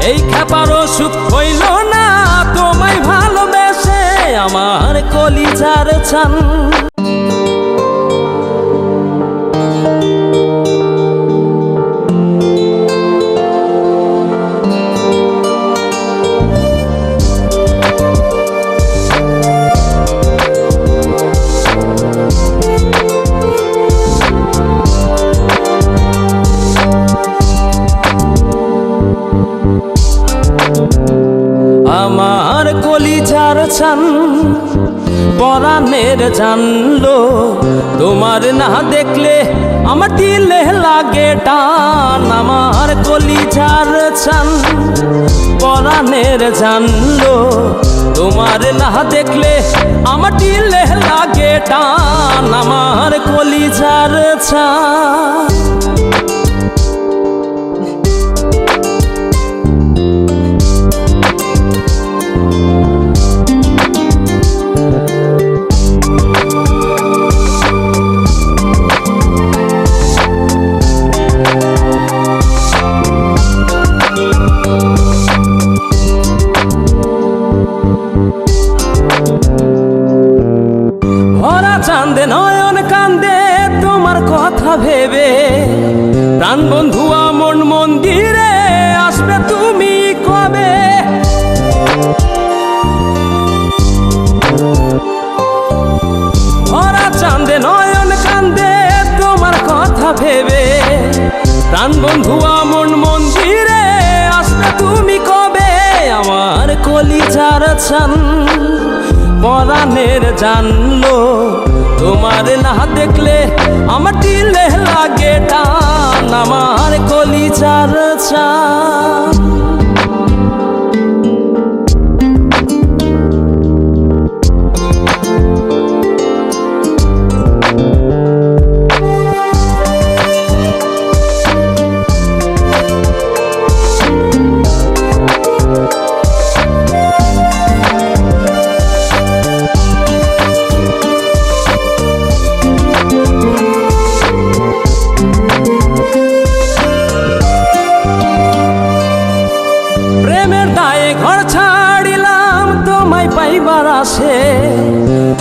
এই খেপারও সুখ হইল না তোমায় ভালোবেসে আমার কলিজার ছান। আমার কলিজার ছান পরাণের জানলো তোমার না দেখলে আমার দিলে লাগে টান। আমার কলিজার ছান পরাণের জানলো তোমার না দেখলে আমার দিলে লাগে টান। আমার কলিজার ছান চাঁদে নয়ন কান্দে তোমার কথা ভেবে, প্রাণ বন্ধু মন মন্দিরে আসবে তুমি কবে? ভরা চাঁদে নয়ন কান্দে তোমার কথা ভেবে, প্রাণ বন্ধু মন মন্দিরে আসবে তুমি কবে? আমার কলিজার ছান পরাণের জানলো তোমার না দেখলে আমার দিলে লাগে টান। আমার কলিজার ছান ঘর ছাড়িলাম তোমায় পাইবার আসে,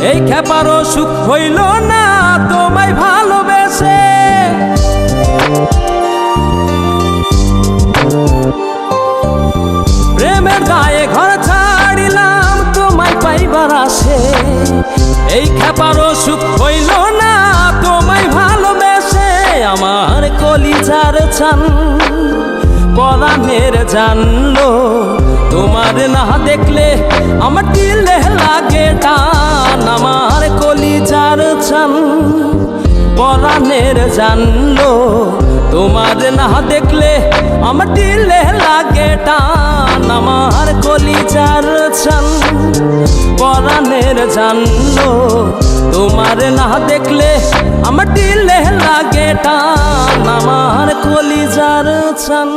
এই খেপারও সুখ হইল না তোমায় ভালোবেসে। প্রেমের দায়ে ঘর ছাড়িলাম তোমায় পাইবার আসে, এই খেপারও সুখ হইল না তোমায় ভালোবেসে। আমার কলিজার ছান পরাণের জানলো তোমার না দেখলে আমার দিলে লাগে টান। আমার কলিজার ছান পরাণের জানলো তোমার না দেখলে আমার দিলে লাগে টান। আমার কলিজার ছান পরাণের জানলো তোমার না দেখলে আমার দিলে লাগে টান। আমার কলিজার ছান।